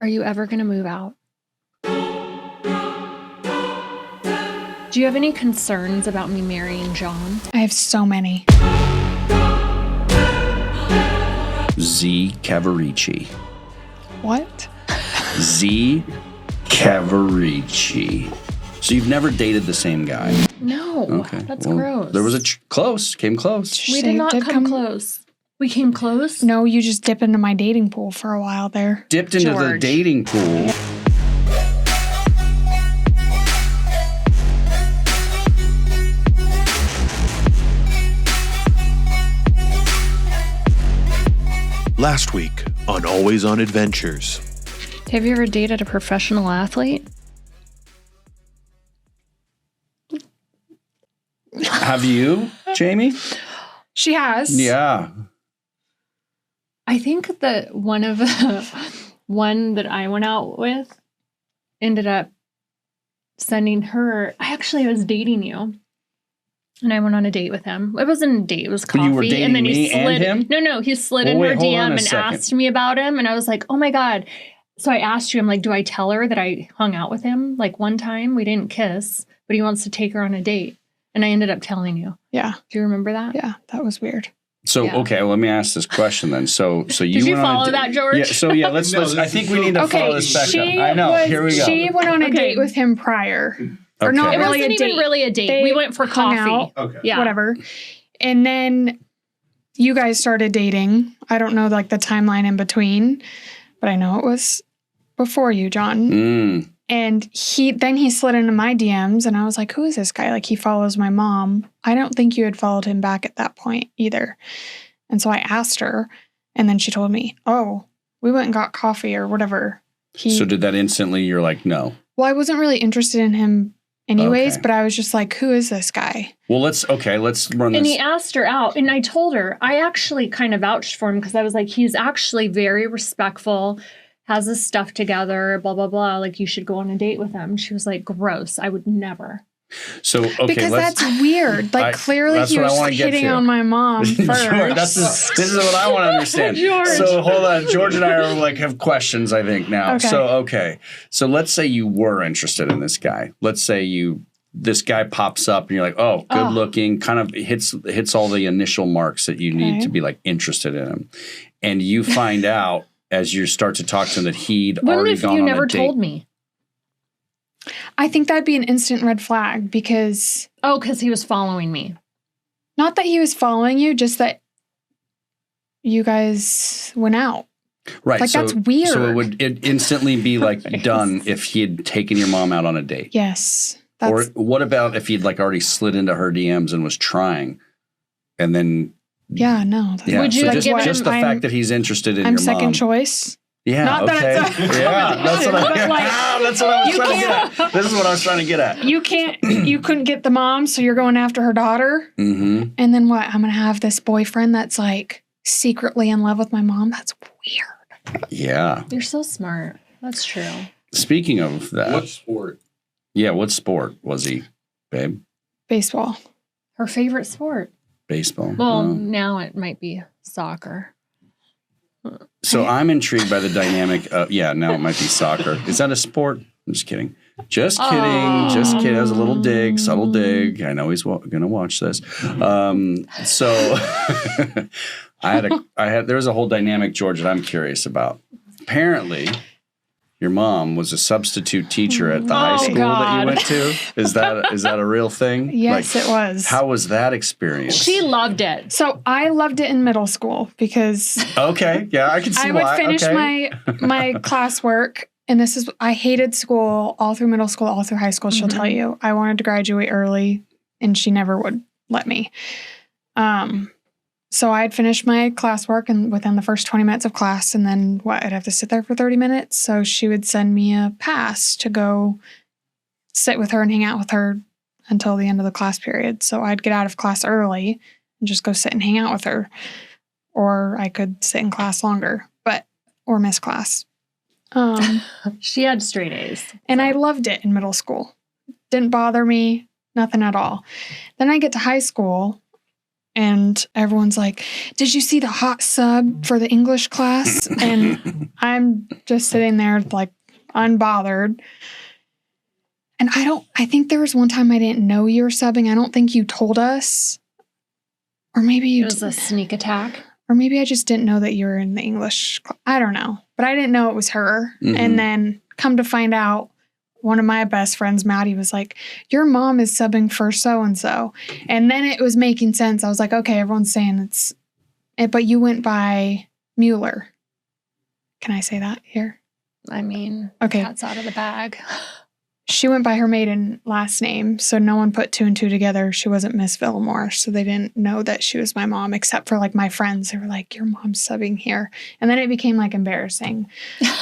Are you ever going to move out? Do you have any concerns about me marrying John? I have so many. Z Cavarici. What? Z Cavarici. So you've never dated the same guy? No. Okay. That's gross. There was a came close. We did not come close. We came close? No, you just dipped into my dating pool for a while there. Dipped into the dating pool. Last week on Always on Adventures. Have you ever dated a professional athlete? Have you, Jamie? She has. Yeah. I think that one that I went out with ended up sending her. I was dating you. And I went on a date with him. It wasn't a date, it was coffee. You were dating and then he me slid and him? No, he slid in her DM and asked me about him. And I was like, oh my God. So I asked you, I'm like, do I tell her that I hung out with him? Like one time we didn't kiss, but he wants to take her on a date. And I ended up telling you. Yeah. Do you remember that? Yeah, that was weird. So, okay, let me ask this question then. So you Did you follow that, George? Yeah, so let's I think we need to follow this back up. I know, here we go. She went on a date with him prior. Or not It really wasn't a date. even really a date. We went for hung coffee. Out, whatever. And then you guys started dating. I don't know like the timeline in between, but I know it was before you, John. Mm. And he slid into my DMs and I was like, who is this guy? Like he follows my mom. I don't think you had followed him back at that point either. And so I asked her and then she told me, oh, we went and got coffee or whatever. So did that instantly, you're like, no. Well, I wasn't really interested in him anyways, but I was just like, who is this guy? Well, let's run this. And he asked her out and I told her, I actually kind of vouched for him because I was like, he's actually very respectful, has his stuff together, blah, blah, blah. Like you should go on a date with him. She was like, gross. I would never. So, okay, because that's weird. Like clearly he was hitting on my mom first. George, this is what I want to understand. So hold on. George and I are have questions, I think, now. Okay. So let's say you were interested in this guy. Let's say this guy pops up and you're like, oh, good looking, kind of hits all the initial marks that you need to be like interested in him. And you find out as you start to talk to him that he'd already gone on a date. You never told me. I think that'd be an instant red flag because... Oh, because he was following me. Not that he was following you, just that you guys went out. Right. Like, that's weird. So it'd instantly be like done if he had taken your mom out on a date. Yes. Or what about if he'd like already slid into her DMs and was trying and then... Yeah, no. Would you so just the fact that he's interested in your mom. I'm second choice. Yeah. Not that it's that's what I was trying to get at. This is what I was trying to get at. You couldn't get the mom, so you're going after her daughter. Mm-hmm. And then what? I'm going to have this boyfriend that's like secretly in love with my mom. That's weird. Yeah. You're so smart. That's true. Speaking of that. What sport? Yeah, what sport was he, babe? Baseball. Her favorite sport. Baseball. Well, now it might be soccer. So I'm intrigued by the dynamic of, now it might be soccer. Is that a sport? I'm just kidding. Just kidding. Just kidding. That was a little dig, subtle dig. I know he's going to watch this. So there was a whole dynamic, George, that I'm curious about. Apparently, your mom was a substitute teacher at the high school that you went to. Is that a real thing? Yes, it was. How was that experience? She loved it. So I loved it in middle school because... Okay, yeah, I can see why. I would finish my classwork, and I hated school all through middle school, all through high school, she'll tell you. I wanted to graduate early, and she never would let me. So I'd finish my classwork and within the first 20 minutes of class, and then I'd have to sit there for 30 minutes. So she would send me a pass to go sit with her and hang out with her until the end of the class period. So I'd get out of class early and just go sit and hang out with her. Or I could sit in class longer, or miss class. She had straight A's. And I loved it in middle school. Didn't bother me, nothing at all. Then I get to high school, and everyone's like, did you see the hot sub for the English class? And I'm just sitting there like unbothered. And I think there was one time I didn't know you were subbing. I don't think you told us. Or maybe you It was a sneak attack. Or maybe I just didn't know that you were in the English class. I don't know. But I didn't know it was her. Mm-hmm. And then come to find out, one of my best friends, Maddie, was like, your mom is subbing for so-and-so. And then it was making sense. I was like, okay, everyone's saying but you went by Mueller. Can I say that here? I mean, okay. Cat's out of the bag. She went by her maiden last name, so no one put 2 and 2 together. She wasn't Miss Villamore, so they didn't know that she was my mom, except for like my friends who were like, your mom's subbing here. And then it became like embarrassing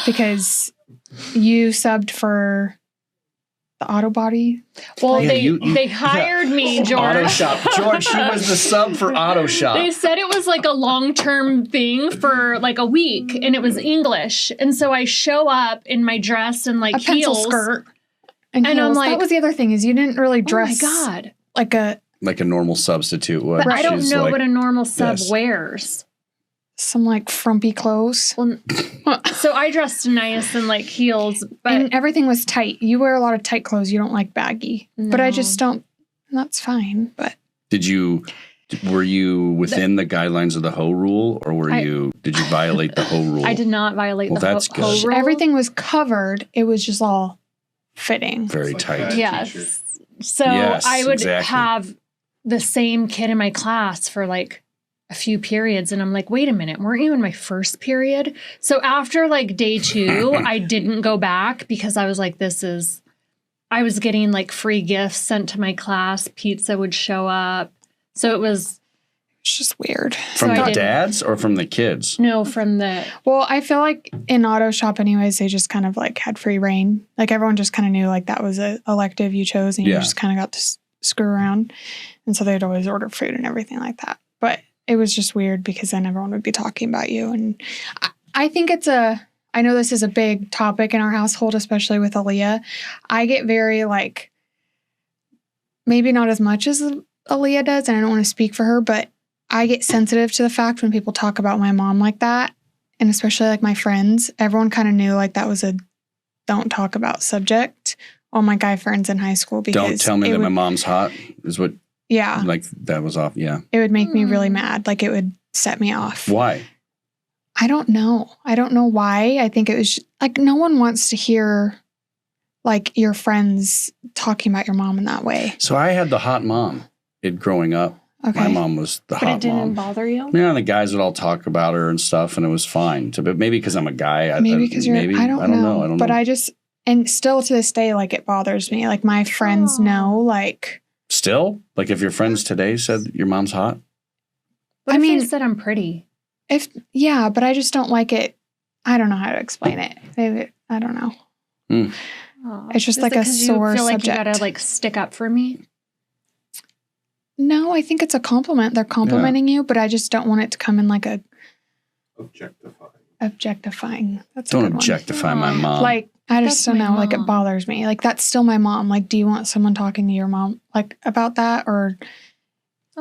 because you subbed for the auto body. Well, they hired me, George. Auto shop. George, she was the sub for auto shop. They said it was like a long-term thing for like a week, and it was English. And so I show up in my dress and like a pencil heels. skirt. And I'm like, that was the other thing, is you didn't really dress oh my God. like a normal substitute would. But I don't know what a normal sub wears. Some like frumpy clothes. Well, so I dressed nice and like heels, but and everything was tight. You wear a lot of tight clothes. You don't like baggy. No. But I just don't. That's fine. But were you within the guidelines of the hoe rule, or did you violate the hoe rule? I did not violate the that's hoe good. rule. Everything was covered. It was just all fitting. Very tight. Yes. So I would have the same kid in my class for like a few periods. And I'm like, wait a minute, weren't you in my first period? So after like day 2, I didn't go back because I was like, I was getting like free gifts sent to my class. Pizza would show up. So it was just weird. From the dads or from the kids? No, from the... Well, I feel like in auto shop anyways, they just kind of like had free reign. Like everyone just kind of knew like that was a elective you chose and you just kind of got to screw around. And so they'd always order food and everything like that. But it was just weird because then everyone would be talking about you. And I think I know this is a big topic in our household, especially with Aaliyah. I get very like, maybe not as much as Aaliyah does, and I don't want to speak for her, but I get sensitive to the fact when people talk about my mom like that, and especially like my friends. Everyone kind of knew like that was a don't talk about subject. All my guy friends in high school, because don't tell me that my mom's hot is what. Yeah, like that was off. Yeah, it would make me really mad. Like it would set me off. Why? I don't know. I don't know why. I think it was like no one wants to hear like your friends talking about your mom in that way. So I had the hot mom growing up. Okay. My mom was the hot mom. But it didn't bother you? Yeah, the guys would all talk about her and stuff, and it was fine. But maybe because I'm a guy. Maybe because you're... I don't know. But I just... And still to this day, like, it bothers me. Like, my friends know, like... Still? Like, if your friends today said your mom's hot? What if they said I'm pretty? Yeah, but I just don't like it. I don't know how to explain it. Maybe, I don't know. It's just like a sore you feel subject. Like you gotta, like, stick up for me? No, I think it's a compliment. They're complimenting you, but I just don't want it to come in like a... Objectifying. That's don't a good objectify one. my mom. Like, I just don't know. Like, it bothers me. Like, that's still my mom. Like, do you want someone talking to your mom, like, about that? Or,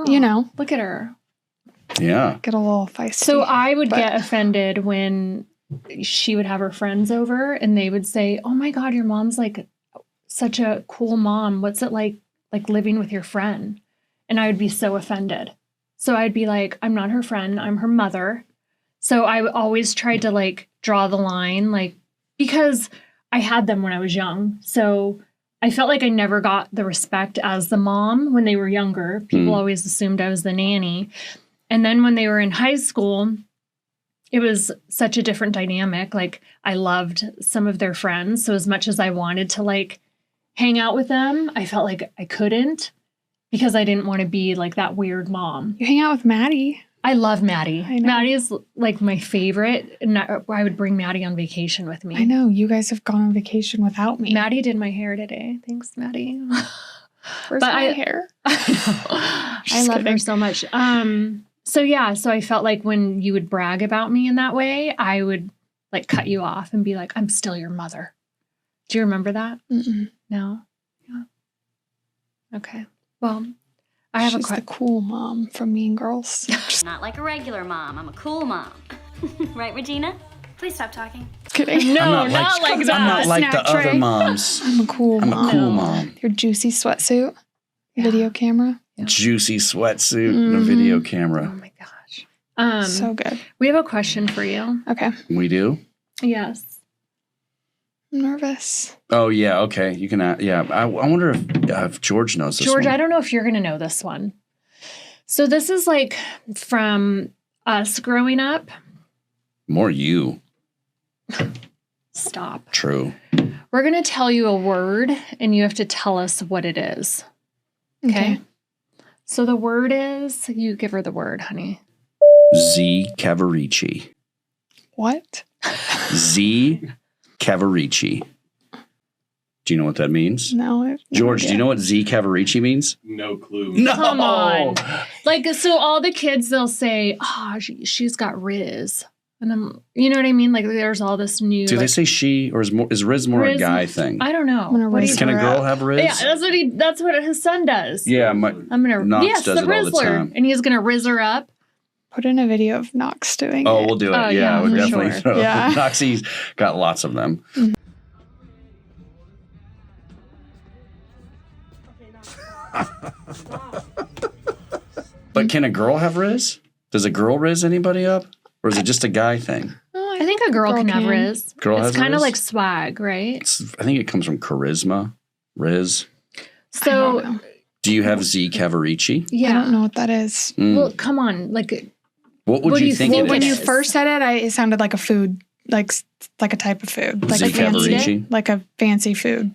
you know. Look at her. Yeah. Get a little feisty. So I would get offended when she would have her friends over and they would say, oh my God, your mom's like such a cool mom. What's it like living with your friend? And I would be so offended. So I'd be like, I'm not her friend. I'm her mother. So I always tried to like draw the line, like, because I had them when I was young. So I felt like I never got the respect as the mom when they were younger. People always assumed I was the nanny. And then when they were in high school, it was such a different dynamic. Like, I loved some of their friends. So as much as I wanted to like hang out with them, I felt like I couldn't because I didn't want to be like that weird mom. You hang out with Maddie. I love Maddie. Maddie is like my favorite. And I would bring Maddie on vacation with me. I know. You guys have gone on vacation without me. Maddie did my hair today. Thanks, Maddie. Where's my hair? I love her so much. So I felt like when you would brag about me in that way, I would like cut you off and be like, I'm still your mother. Do you remember that? Mm-mm. No? Yeah. Okay. Well, I have She's the cool mom from Mean Girls. Not like a regular mom. I'm a cool mom. Right, Regina? Please stop talking. Kidding. No, not like that. I'm not like Snack the other tray. moms. I'm a cool I'm mom. a cool mom. Your juicy sweatsuit, video camera. Juicy sweatsuit and a video Oh camera. my gosh. So good. We have a question for you. Okay. We do? Yes. I'm nervous. Oh, yeah. Okay. You can, I wonder if George knows this George, one. I don't know if you're going to know this one. So this is like from us growing up. More you. Stop. True. We're going to tell you a word and you have to tell us what it is. Okay. So the word is, you give her the word, honey. Z Cavarici. What? Z Cavarici. Do you know what that means? No. I have no George, do idea. you know what Z Cavarici means? No clue. No. Come on. Like, so all the kids, they'll say, oh, she's got Riz. And I'm, you know what I mean? Like, there's all this new. Do like, they say she or is Riz more a Riz- guy thing? I don't know. I'm gonna What do raise you Can a her girl up. have Riz? Yeah, that's what his son does. Yeah, I'm gonna Knox yes, does the it all the Rizzler, time. and he's gonna Riz her up. Put in a video of Knox doing Oh, it. we'll do it. Oh, yeah, yeah, we'll for definitely. sure. Yeah. Noxie's got lots of them. But can a girl have Riz? Does a girl Riz anybody up? Or is it just a guy thing? I think a girl can have Riz. Girl has it's kind of Riz? like swag, right? I think it comes from charisma. Riz. I don't So know. Do you have Z Cavarici? yeah. I don't know what that is. Well, come on, like What would what do you you think think it When is? you is? first said it, it sounded like a food, like a type of food, like Z a fancy, Cavarici? like a fancy food.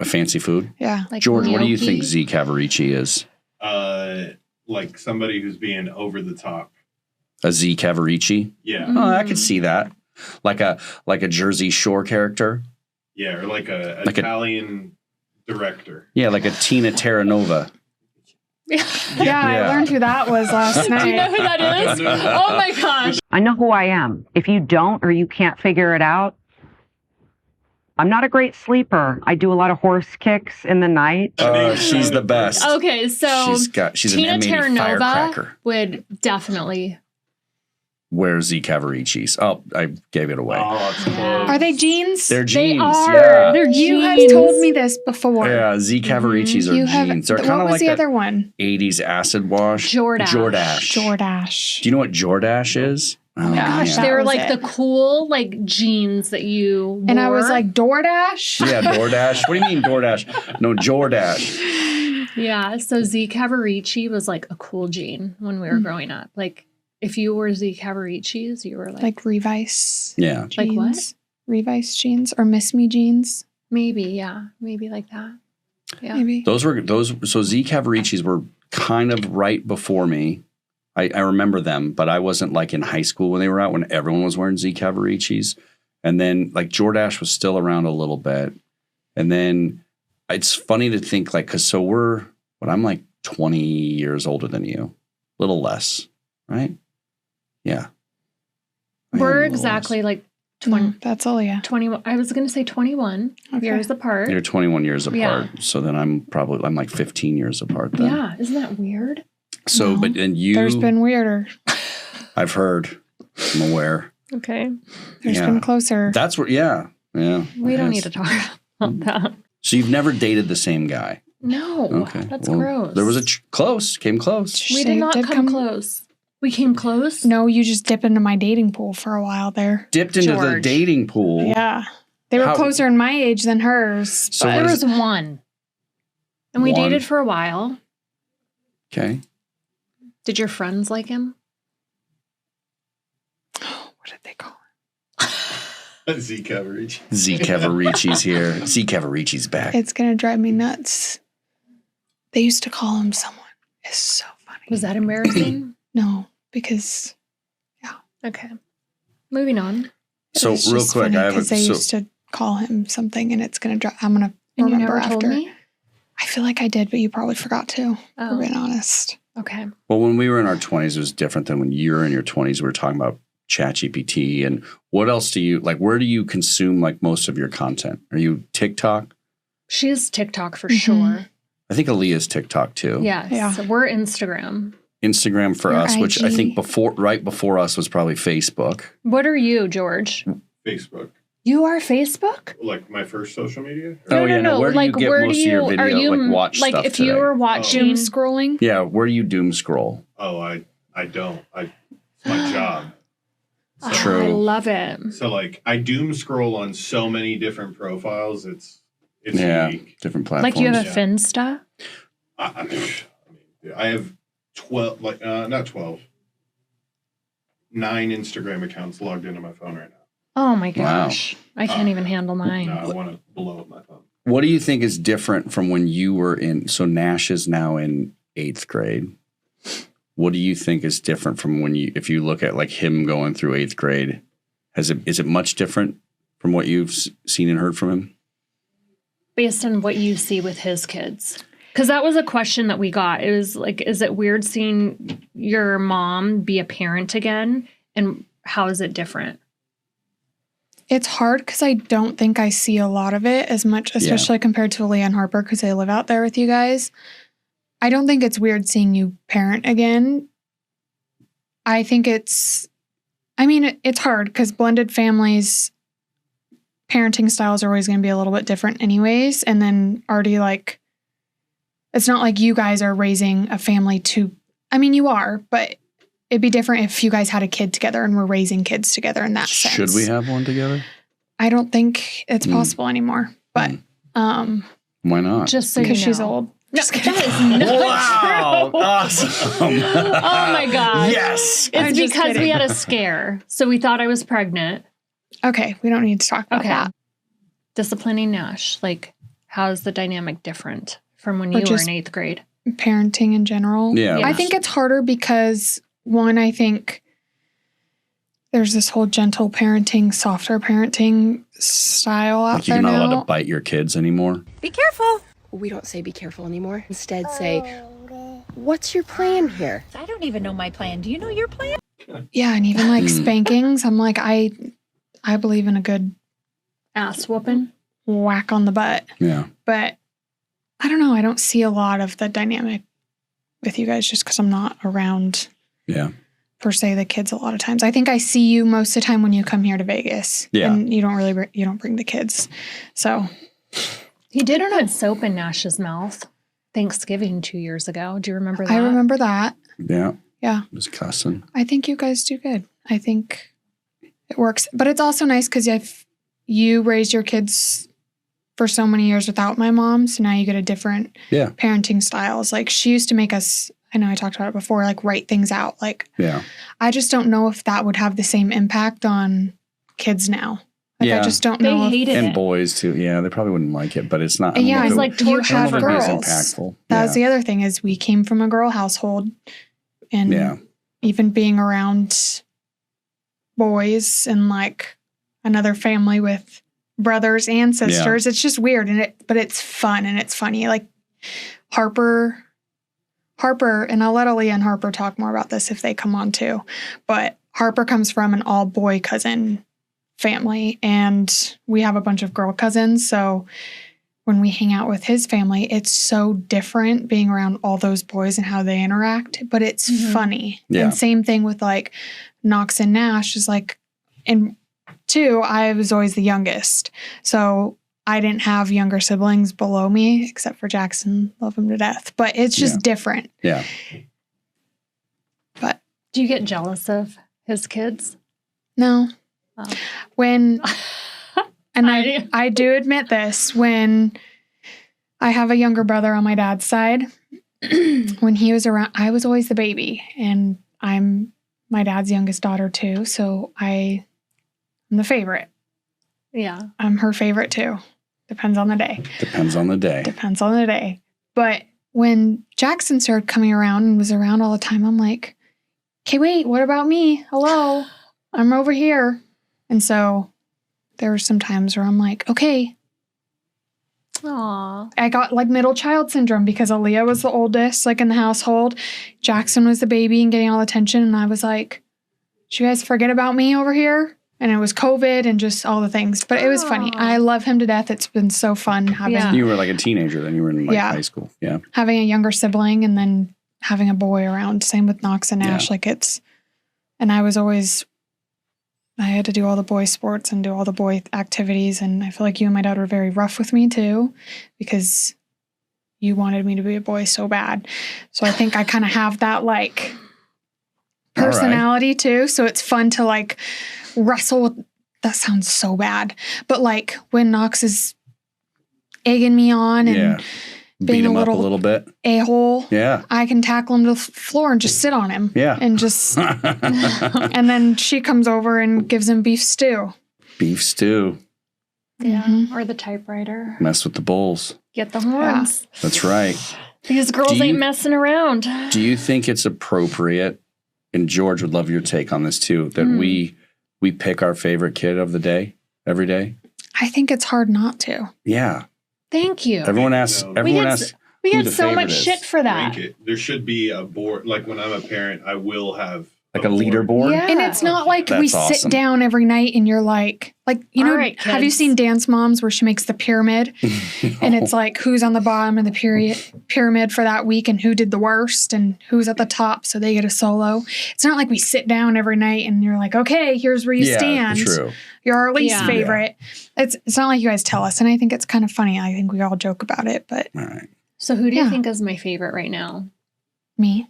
A fancy food? Yeah. like George, what do you gnocchi. think Z Cavarici is? Like somebody who's being over the top. A Z Cavarici? Yeah. Mm. Oh, I could see that. Like a Jersey Shore character. Yeah, or like a Like a- Italian director. Yeah, like a Tina Terranova. Yeah, Yeah. I learned who that was last Do you know night. who that is? Oh my gosh. I know who I am. If you don't or you can't figure it out, I'm not a great sleeper. I do a lot of horse kicks in the night. She's the best. Okay, so She's Tina an M80 Terranova firecracker. would definitely. Where's Z Cavaricci's? Oh, I gave it away. Oh, it's Yeah. close. Are they jeans? They're They jeans. are. Yeah. They're You have jeans. told me this before. Yeah, Z Cavaricci's You are have. jeans. They're What kind of was like the that other one? 80s acid wash. Jordache. Jordache. Do you know what Jordache is? Oh Oh my Yeah. gosh, that they were was like it. the cool like jeans that you wore. And I was like, DoorDash? Yeah, DoorDash. What do you mean DoorDash? No, Jordache. yeah. So Z Cavarici was like a cool jean when we were growing up. Like if you wore Z Cavaricci's, you were like Like Revice Yeah. jeans. Like what? Revice jeans or Miss Me jeans, maybe, yeah, maybe like that. Yeah. maybe. So Z Cavaricci's were kind of right before me. I remember them, but I wasn't like in high school when they were out when everyone was wearing Z Cavaricci's. And then like Jordache was still around a little bit. And then it's funny to think like, I'm like 20 years older than you, a little less, right? Yeah. I am a We're little exactly less. like 20, No, that's all, yeah. 21. I was going to say 21 Okay. years apart. You're 21 years apart. Yeah. So then I'm like 15 years apart then. Yeah. Isn't that weird? So, No. but and you, There's been weirder. I've heard, I'm aware. Okay. There's Yeah. been closer. That's what, yeah. We don't I need to guess. talk about that. So you've never dated the same guy? No. Okay. That's Well, gross. There was came close. We They did not did come close. We came close? No, you just dip into my dating pool for a while there. Dipped into the George. dating pool. Yeah. They were How- closer in my age than hers. So There what was is- one. And we One. dated for a while. Okay. Did your friends like him? What did they call Z coverage. Z Cavaricci's here. Z Cavaricci's back. it? It's going to drive me nuts. They used to call him someone. It's so funny. Was that embarrassing? No, because Okay. Moving on. So it's real just quick, funny I have a, 'cause they so, used to call him something, and it's going to drive. I'm going to And you remember never told after. me? I feel like I did, but you probably forgot to. For Oh, being honest. okay. well, when we were in our 20s, it was different than when you were in your 20s. We were talking about ChatGPT and what else do you like? Where do you consume like most of your content? Are you TikTok? She's TikTok for Mhm. sure. I think Aaliyah's TikTok too. Yes. Yeah. So we're Instagram. Instagram for Or us, which I IG. think right before us was probably Facebook. What are you, George? Facebook. You are Facebook? Like my first social media? Oh, yeah, no, where do you like, get where most do of your you, video, are you, like, watch like, stuff if you today? were watching, Doom scrolling. Yeah, where do you doom scroll? Oh, I don't. It's my job. Oh, True. I love it. So like I doom scroll on so many different profiles. It's Yeah, unique. different platforms. Like you have a Yeah. Finsta? I have 12, like not 12, 9 Instagram accounts logged into my phone right now. Oh my gosh. I can't even handle mine. No, I want to blow up my phone. What do you think is different from when you were in? So Nash is now in 8th grade. What do you think is different from when if you look at like him going through 8th grade? Is it much different from what you've seen and heard from him? Based on what you see with his kids. Because that was a question that we got. It was like, is it weird seeing your mom be a parent again? And how is it different? It's hard because I don't think I see a lot of it as much, especially compared to Leah and Harper because they live out there with you guys. I don't think it's weird seeing you parent again. I think it's hard because blended families, parenting styles are always going to be a little bit different anyways. And then already like, it's not like you guys are raising a family you are, but it'd be different if you guys had a kid together and were raising kids together in that sense. Should we have one together? I don't think it's possible anymore, but Why not? Just so you know. because she's old. Just kidding. That is not Wow! true. Awesome! Oh my gosh. Yes. I'm It's just because we kidding. had a scare. So we thought I was pregnant. Okay, we don't need to talk about Okay. that. Disciplining Nash. Like, how's the dynamic different from when Or you were just- in 8th grade? Parenting in general. Yeah. I think it's harder because one, I think there's this whole gentle parenting, softer parenting style out Like you're there not allowed now. to bite your kids anymore. Be careful. We don't say be careful anymore. Instead, say, what's your plan here? I don't even know my plan. Do you know your plan? Yeah, and even like spankings, I'm like, I believe in a good Ass whooping? whack on the butt. Yeah. But I don't know. I don't see a lot of the dynamic with you guys just because I'm not around Yeah. per se the kids a lot of times. I think I see you most of the time when you come here to Vegas. Yeah. And you don't bring the kids. So He did put soap in Nash's mouth Thanksgiving 2 years ago. Do you remember that? I remember that. Yeah. Yeah. Just cussing. I think you guys do good. I think it works. But it's also nice because if you raised your kids for so many years without my mom, so now you get a different parenting styles. Like she used to make us, I know I talked about it before, like write things out. Like I just don't know if that would have the same impact on kids now. Like I just don't know. They hated And it. boys too. Yeah, they probably wouldn't like it, but it's not. Yeah, it's like you torture have for girls. Impactful. That was the other thing is we came from a girl household, and even being around boys and like another family with brothers and sisters, it's just weird but it's fun and it's funny. Like Harper, and I'll let Aaliyah and Harper talk more about this if they come on too. But Harper comes from an all boy cousin family, and we have a bunch of girl cousins. So when we hang out with his family, it's so different being around all those boys and how they interact, but it's funny. Yeah. And same thing with like Knox and Nash is like, and two, I was always the youngest. So I didn't have younger siblings below me, except for Jackson. Love him to death. But it's just different. Yeah. But do you get jealous of his kids? No. Oh. When, and I do admit this, when I have a younger brother on my dad's side, when he was around, I was always the baby, and I'm my dad's youngest daughter too. So I'm the favorite. Yeah. I'm her favorite too. Depends on the day. Depends on the day. Depends on the day. But when Jackson started coming around and was around all the time, I'm like, okay, wait, what about me? Hello, I'm over here. And so there were some times where I'm like, okay. Aw. I got like middle child syndrome because Aaliyah was the oldest, like in the household. Jackson was the baby and getting all the attention. And I was like, did you guys forget about me over here? And it was COVID and just all the things. But it was funny. I love him to death. It's been so fun having You were like a teenager then. You were in like high school. Yeah. Having a younger sibling and then having a boy around. Same with Knox and Ash. Like and I was always, I had to do all the boy sports and do all the boy activities. And I feel like you and my dad were very rough with me too, because you wanted me to be a boy so bad. So I think I kind of have that like personality too. So it's fun to like wrestle with, that sounds so bad. But like when Knox is egging me on and being him up a little bit. A-hole. Yeah. I can tackle him to the floor and just sit on him. Yeah. And just, and then she comes over and gives him beef stew. Beef stew. Yeah. Or the typewriter. Mess with the bulls. Get the horns. Yeah. That's right. These girls ain't messing around. Do you think it's appropriate, and George would love your take on this too, that we pick our favorite kid of the day every day? I think it's hard not to. Yeah. Thank you. Everyone asks. We get so much shit for that. There should be a board. Like when I'm a parent, I will have like a leaderboard. Yeah. And it's not like we awesome. sit down every night and you're like you know, right, have you seen Dance Moms where she makes the pyramid and it's like who's on the bottom of the pyramid for that week and who did the worst and who's at the top so they get a solo. It's not like we sit down every night and you're like, okay, here's where you stand. True. You're our least favorite. Yeah. It's not like you guys tell us, and I think it's kind of funny. I think we all joke about it, but all right. So who do you think is my favorite right now? Me.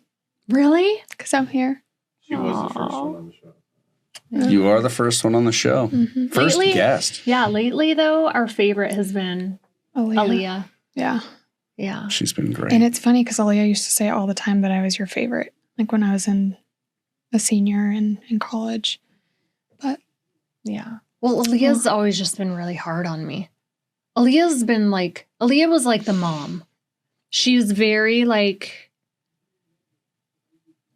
Really? Because I'm here. She was the first one on the show. You are the first one on the show. Mm-hmm. First guest. Yeah, lately though, our favorite has been Aaliyah. Yeah. Yeah. She's been great. And it's funny because Aaliyah used to say all the time that I was your favorite, like when I was a senior in college. But yeah. Well, Aaliyah's always just been really hard on me. Aaliyah was like the mom. She's very like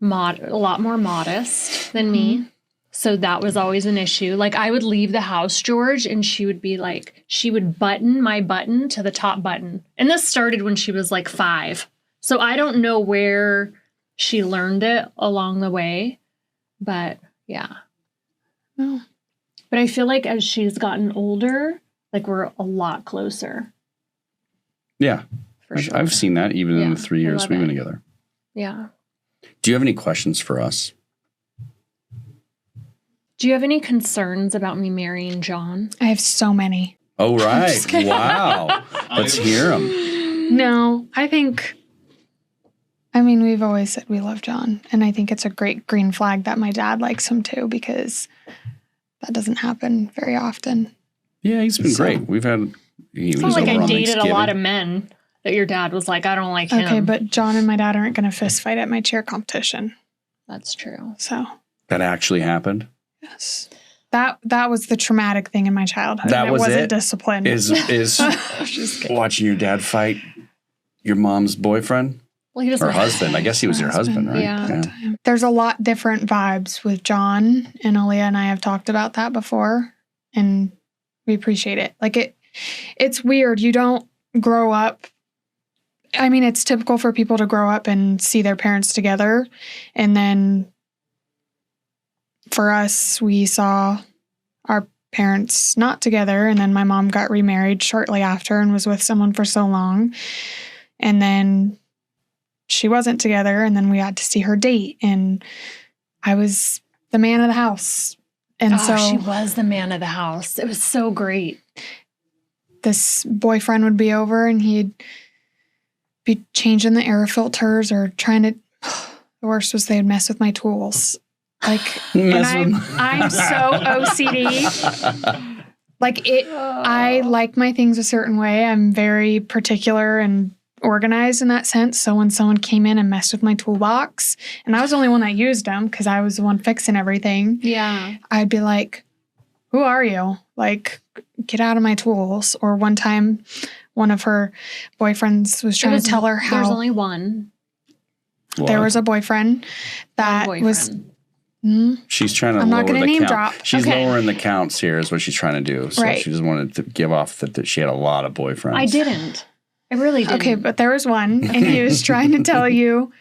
a lot more modest than me. So that was always an issue. Like I would leave the house, George, and she would be like, she would button my button to the top button. And this started when she was like 5. So I don't know where she learned it along the way, but yeah. Oh. But I feel like as she's gotten older, like we're a lot closer. Yeah. For sure. I've seen that even in the 3 years we've been together. Yeah. Do you have any questions for us? Do you have any concerns about me marrying John? I have so many. Oh, right. Wow. Let's hear them. No, we've always said we love John. And I think it's a great green flag that my dad likes him too, because that doesn't happen very often. Yeah, he's been great. It's not like I dated a lot of men that your dad was like, I don't like him. Okay, but John and my dad aren't going to fist fight at my cheer competition. That's true. So. That actually happened? Yes. That was the traumatic thing in my childhood. That was wasn't it? discipline. Is watching your dad fight your mom's boyfriend? Well, he doesn't or husband. I guess he was your husband, right? Yeah. There's a lot different vibes with John, and Aaliyah and I have talked about that before, and we appreciate it. Like it's weird. You don't grow up. I mean, it's typical for people to grow up and see their parents together, and then for us, we saw our parents not together, and then my mom got remarried shortly after and was with someone for so long, and then she wasn't together, and then we had to see her date, and I was the man of the house. And so she was the man of the house. It was so great. This boyfriend would be over, and he'd be changing the air filters or trying to. The worst was they'd mess with my tools. I'm so OCD. I like my things a certain way. I'm very particular and organized in that sense. So when someone came in and messed with my toolbox, and I was the only one that used them because I was the one fixing everything. Yeah. I'd be like, who are you? Like, get out of my tools. Or one time, one of her boyfriends was trying to tell her how. There's only one. There was a boyfriend that was. She's trying to lower the count. She's lowering the counts here is what she's trying to do. So she just wanted to give off that she had a lot of boyfriends. I didn't. I really didn't. Okay, but there was one, and he was trying to tell you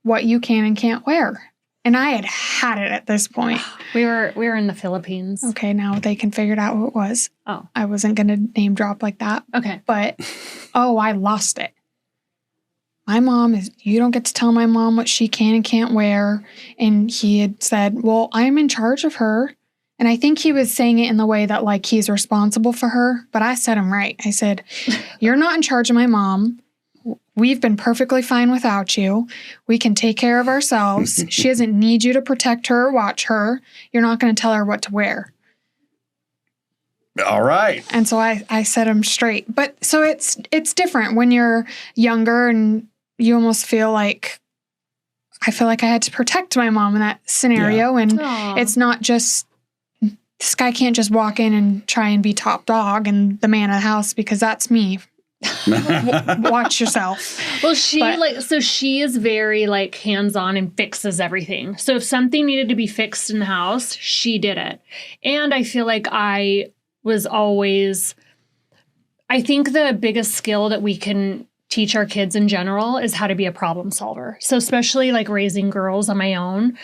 what you can and can't wear. And I had it at this point. We were in the Philippines. Okay, now they can figure out who it was. Oh. I wasn't going to name drop like that. Okay. But, I lost it. My mom you don't get to tell my mom what she can and can't wear. And he had said, well, I'm in charge of her. And I think he was saying it in the way that, like, he's responsible for her. But I set him right. I said, you're not in charge of my mom. We've been perfectly fine without you. We can take care of ourselves. She doesn't need you to protect her or watch her. You're not going to tell her what to wear. All right. And so I set him straight. But so it's different when you're younger and you almost feel like, I feel like I had to protect my mom in that scenario. Yeah. And it's not just, this guy can't just walk in and try and be top dog and the man of the house, because that's me. Watch yourself. Well, she is very like hands-on and fixes everything. So if something needed to be fixed in the house, she did it. And I feel like I think the biggest skill that we can teach our kids in general is how to be a problem solver. So especially like raising girls on my own,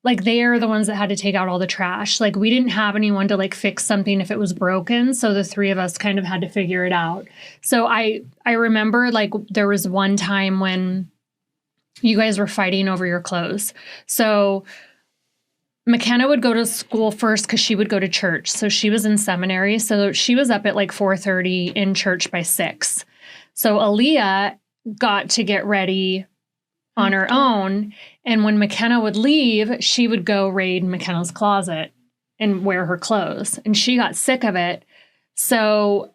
like they are the ones that had to take out all the trash. Like we didn't have anyone to like fix something if it was broken. So the three of us kind of had to figure it out. So I remember like there was one time when you guys were fighting over your clothes. So Makenna would go to school first because she would go to church. So she was in seminary. So she was up at like 4:30 in church by 6. So Aaliyah got to get ready on her own. And when Makenna would leave, she would go raid Makenna's closet and wear her clothes. And she got sick of it. So,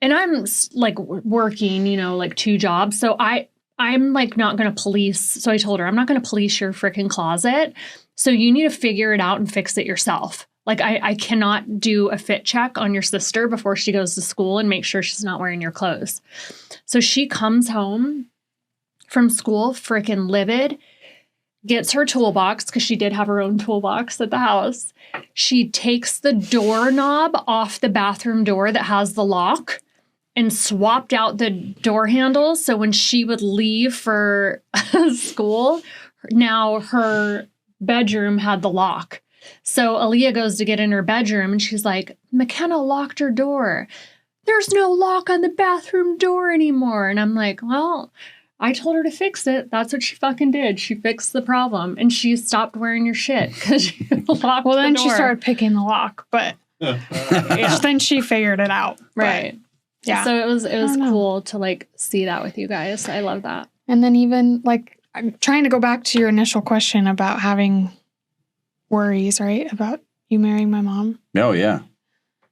and I'm like working, like 2 jobs. So I'm like not going to police. So I told her, I'm not going to police your freaking closet. So you need to figure it out and fix it yourself. Like I cannot do a fit check on your sister before she goes to school and make sure she's not wearing your clothes. So she comes home from school freaking livid, gets her toolbox, because she did have her own toolbox at the house. She takes the doorknob off the bathroom door that has the lock and swapped out the door handles. So when she would leave for school, now her bedroom had the lock. So Aaliyah goes to get in her bedroom and she's like, Makenna locked her door. There's no lock on the bathroom door anymore. And I'm like, well, I told her to fix it. That's what she fucking did. She fixed the problem. And she stopped wearing your shit because you locked the door. Then she started picking the lock, but then she figured it out. Right. Yeah. So it was cool to like see that with you guys. I love that. And then even like, I'm trying to go back to your initial question about having worries, right? About you marrying my mom. Oh, yeah.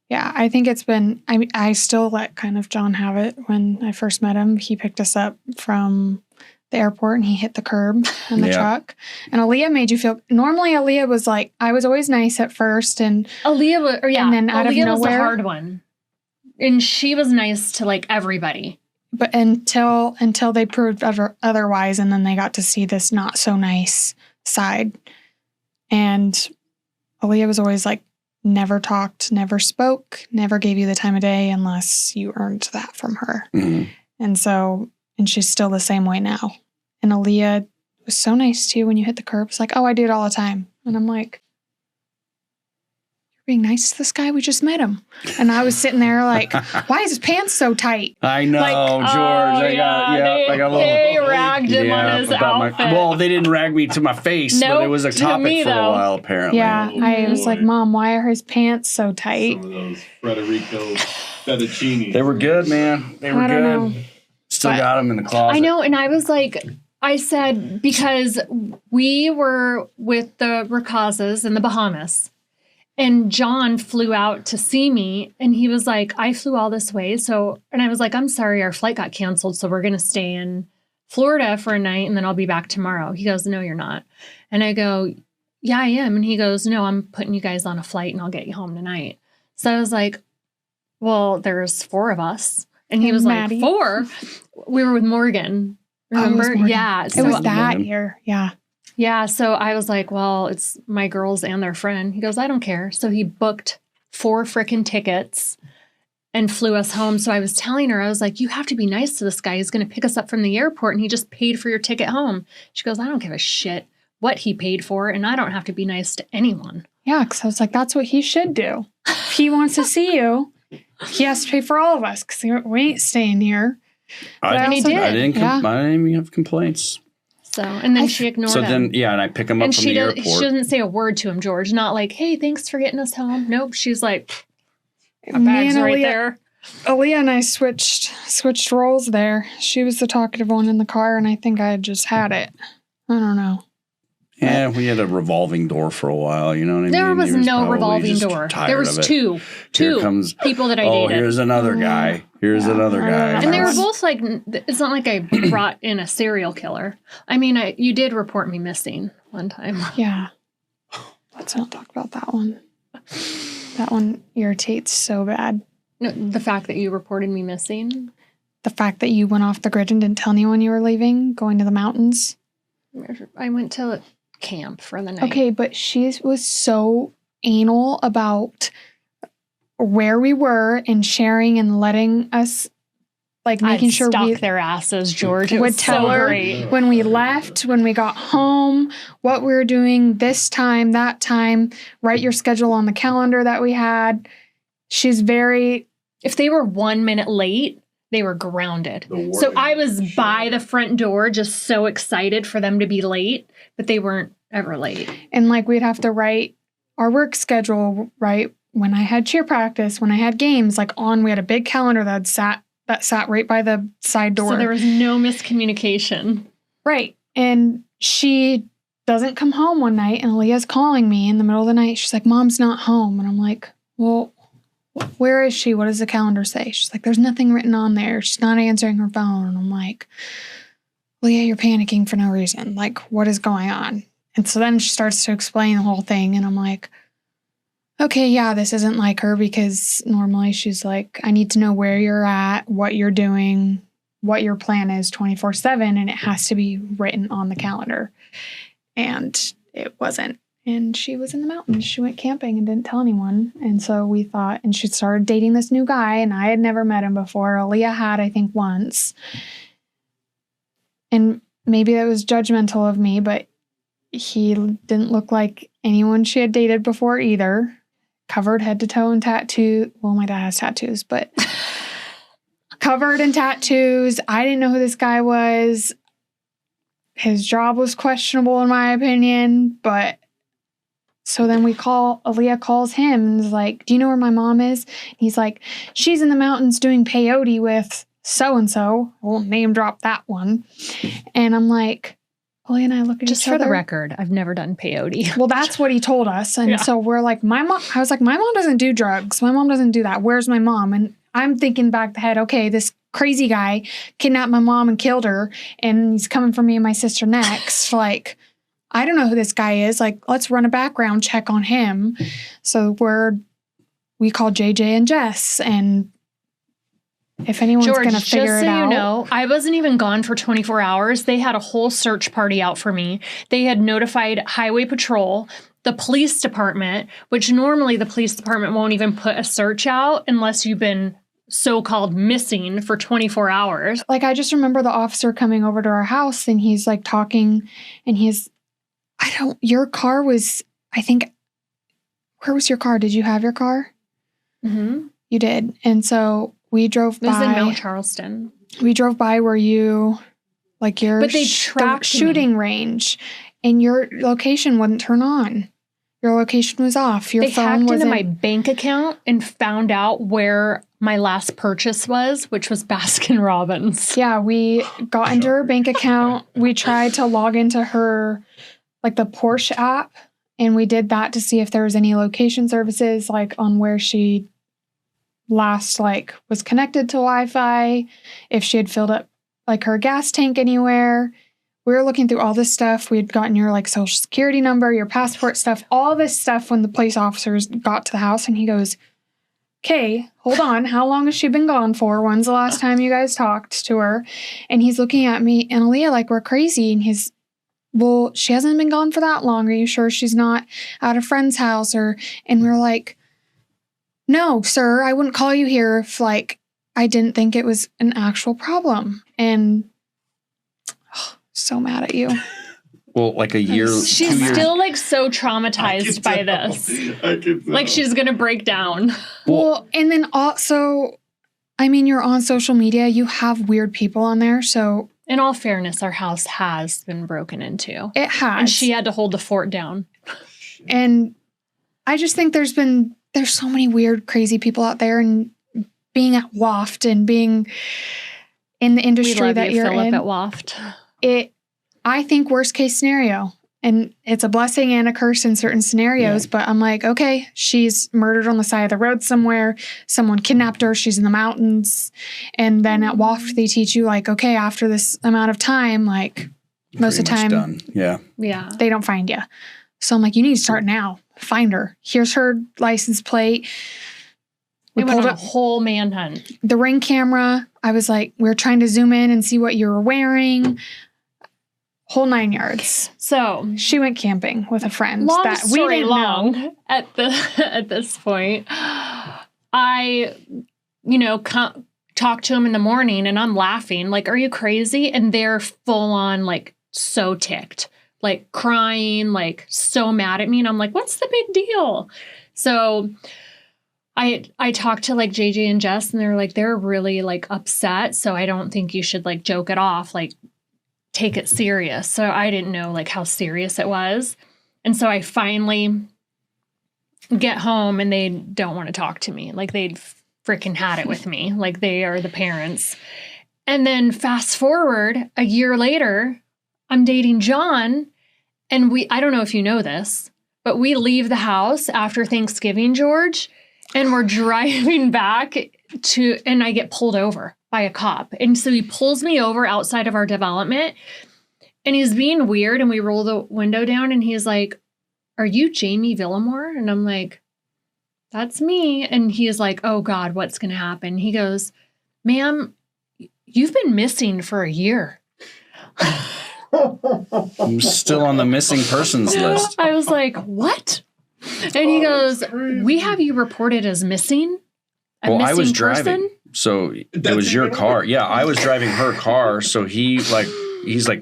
Yeah, I think it's been, I still let kind of John have it. When I first met him, he picked us up from the airport and he hit the curb in the truck. And Aaliyah made you feel, normally Aaliyah was like, I was always nice at first. And Aaliyah was, and then out Aaliyah of nowhere. Was the hard one. And she was nice to like everybody. But until they proved otherwise, and then they got to see this not so nice side. And Aaliyah was always like, never talked, never spoke, never gave you the time of day unless you earned that from her. Mm-hmm. And she's still the same way now. And Aaliyah was so nice to you when you hit the curb. It's like, oh, I do it all the time. And I'm like, you're being nice to this guy? We just met him. And I was sitting there like, why is his pants so tight? I know, like, George. They ragged him on his outfit. They didn't rag me to my face, but it was a topic for a while, apparently. Yeah, I was like, Mom, why are his pants so tight? Some of those Federico fettuccine. They were good, man. They were good. Know. Still got them in the closet. I know, and I was like, I said, because we were with the Ricazas in the Bahamas, and John flew out to see me, and he was like, I flew all this way. And I was like, I'm sorry, our flight got canceled, so we're going to stay in Florida for a night, and then I'll be back tomorrow. He goes, no, you're not. And I go, yeah, I am. And he goes, no, I'm putting you guys on a flight, and I'll get you home tonight. So I was like, well, there's 4 of us. And he was Maddie. Like, 4? We were with Morgan. Remember? Oh, Morgan. Yeah. So, it was that year. Yeah. Yeah. So I was like, well, it's my girls and their friend. He goes, I don't care. So he booked 4 frickin' tickets and flew us home. So I was telling her, I was like, you have to be nice to this guy. He's going to pick us up from the airport and he just paid for your ticket home. She goes, I don't give a shit. what he paid for, and I don't have to be nice to anyone. Yeah, because I was like, that's what he should do. If he wants to see you, he has to pay for all of us because we ain't staying here. I he did. I didn't even have complaints. So, and then she ignored him. So then, and I pick him up from the airport. She doesn't say a word to him, George. Not like, hey, thanks for getting us home. Nope. She's like, my bag's right there. Aaliyah and I switched roles there. She was the talkative one in the car, and I think I just had it. I don't know. Yeah, we had a revolving door for a while, you know what I mean? There was no revolving door. There was two people that I dated. Oh, here's another guy. Here's another guy. And they were both like, it's not like I brought in a serial killer. I mean, you did report me missing one time. Yeah. Let's not talk about that one. That one irritates so bad. No, the fact that you reported me missing? The fact that you went off the grid and didn't tell anyone you were leaving, going to the mountains. I went to camp for the night. Okay, but she was so anal about where we were and sharing and letting us, like, making sure we their asses, George. would tell her when we left, when we got home, what we were doing this time, that time, write your schedule on the calendar that we had. She's very... If they were 1 minute late, they were grounded. So I was by the front door just so excited for them to be late, but they weren't ever late. And like we'd have to write our work schedule, right? When I had cheer practice, when I had games, like we had a big calendar that sat right by the side door. So there was no miscommunication. Right. And she doesn't come home one night, and Aaliyah's calling me in the middle of the night. She's like, Mom's not home. And I'm like, well, where is she? What does the calendar say? She's like, there's nothing written on there. She's not answering her phone. And I'm like, well, yeah, you're panicking for no reason. Like, what is going on? And so then she starts to explain the whole thing. And I'm like, okay, yeah, this isn't like her, because normally she's like, I need to know where you're at, what you're doing, what your plan is 24/7. And it has to be written on the calendar. And it wasn't. And she was in the mountains. She went camping and didn't tell anyone. And so we thought, and she started dating this new guy, and I had never met him before. Aaliyah had, I think, once. And maybe that was judgmental of me, but he didn't look like anyone she had dated before either. Covered head to toe in tattoo. Well, my dad has tattoos, but covered in tattoos. I didn't know who this guy was. His job was questionable in my opinion, but so then Aaliyah calls him and is like, do you know where my mom is? And he's like, she's in the mountains doing peyote with so-and-so. I won't name drop that one. And I'm like, Aaliyah and I look at Just each other. for the record, I've never done peyote. Well, that's what he told us. And so we're like, I was like, my mom doesn't do drugs. My mom doesn't do that. Where's my mom? And I'm thinking back the head, okay, this crazy guy kidnapped my mom and killed her, and he's coming for me and my sister next. Like, I don't know who this guy is. Like, let's run a background check on him. So we call JJ and Jess, and if anyone's going to figure it out. You know, I wasn't even gone for 24 hours. They had a whole search party out for me. They had notified Highway Patrol, the police department, which normally the police department won't even put a search out unless you've been so-called missing for 24 hours. Like, I just remember the officer coming over to our house, and he's like talking, and your car was, I think, where was your car? Did you have your car? Mm-hmm. You did. And so we drove by. It was in Mount Charleston. We drove by where your But they tracked shooting range, and your location wouldn't turn on. Your location was off. Your phone hacked wasn't. into my bank account and found out where my last purchase was, which was Baskin Robbins. Yeah, we got into her bank account. We tried to log into her, like, the Porsche app, and we did that to see if there was any location services, like, on where she last, like, was connected to Wi-Fi, if she had filled up, like, her gas tank anywhere. We were looking through all this stuff. We had gotten your, like, social security number, your passport stuff, all this stuff when the police officers got to the house, and he goes, okay, hold on. How long has she been gone for? When's the last time you guys talked to her? And he's looking at me and Aaliyah like we're crazy. And he's, well, she hasn't been gone for that long. Are you sure she's not at a friend's house? And we're like, no, sir, I wouldn't call you here if, like, I didn't think it was an actual problem. And so mad at you. Well, like a year. She's 2 years. still like so traumatized by this. I can tell. Like she's gonna break down. Well, and then also, I mean, you're on social media. You have weird people on there, so In all fairness, our house has been broken into. it has. And she had to hold the fort down. And I just think there's so many weird, crazy people out there, and being at Waft and being in the industry We love that you, you're Philip, in. at Waft. I think worst case scenario, and it's a blessing and a curse in certain scenarios, but I'm like, okay, she's murdered on the side of the road somewhere. Someone kidnapped her. She's in the mountains. And then at Waft, they teach you like, okay, after this amount of time, like most of the time, Done. Yeah. Yeah. they don't find you. So I'm like, you need to start now. Find her. Here's her license plate. We went pulled on a up whole manhunt. the Ring camera. I was like, we were trying to zoom in and see what you were wearing. Whole 9 yards. So She went camping with a friend long that we story didn't long know. at this point. I, talk to him in the morning and I'm laughing. Like, are you crazy? And they're full on like so ticked, like crying, like so mad at me. And I'm like, what's the big deal? So I talked to like JJ and Jess, and they're really like upset. So I don't think you should like joke it off, like take it serious. So I didn't know like how serious it was. And so I finally get home and they don't want to talk to me. Like they'd freaking had it with me. Like they are the parents. And then fast forward a year later, I'm dating John, and I don't know if you know this, but we leave the house after Thanksgiving, George, and we're driving back and I get pulled over by a cop. And so he pulls me over outside of our development, and he's being weird, and we roll the window down and he's like, "Are you Jamie Villamore?" And I'm like, "That's me." And he is like, "Oh God, what's going to happen?" He goes, "Ma'am, you've been missing for a year." I'm still on the missing persons list. I was like, "What?" And he goes, "We have you reported as missing. A Well, missing I was person?" driving, so it was your car. Yeah, I was driving her car, so he's like,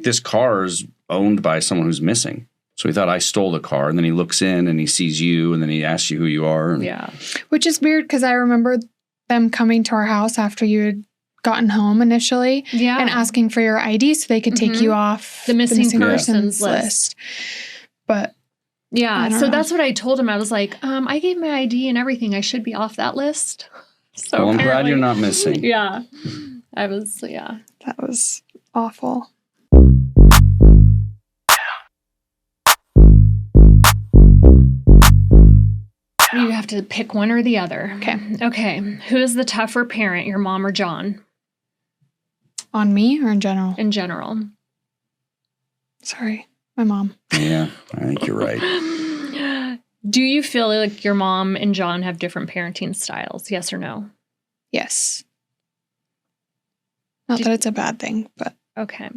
this car is owned by someone who's missing. So he thought I stole the car, and then he looks in and he sees you, and then he asks you who you are. And Yeah. Which is weird because I remember them coming to our house after you had gotten home initially Yeah. and asking for your ID so they could take you off The missing persons list. But I Yeah. don't So know. that's what I told him. I was like, I gave my ID and everything. I should be off that list. So well, I'm glad apparently- you're not missing. Yeah. I was, yeah. that was awful. You have to pick one or the other. Okay. Okay. Who is the tougher parent, your mom or John, On me or in general? in general? Sorry, my mom. Yeah, I think you're right. Do you feel like your mom and John have different parenting styles? Yes or no? Yes. Not Did- that it's a bad thing, but Okay.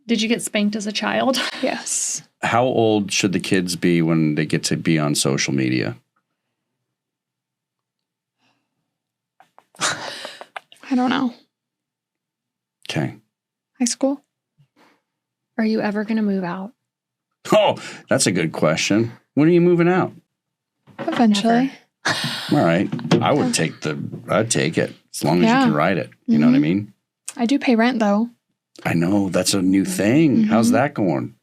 Did you get spanked as a child? yes. How old should the kids be when they get to be on social media? I don't know. Okay. High school? Are you ever going to move out? Oh, that's a good question. When are you moving out? Eventually. Never. All right. I'd take it as long as Yeah. you can ride it. You know what I mean? I do pay rent though. I know. That's a new thing. How's Mhm. that going?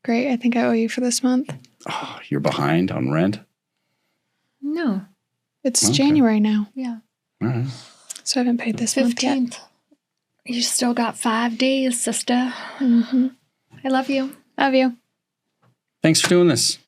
Great. I think I owe you for this month. Oh, you're behind on rent? No. It's Okay. January now, Yeah. All right. so I haven't paid this month yet. 15th. You still got 5 days, sister. Mm-hmm. I love you. Love you. Thanks for doing this.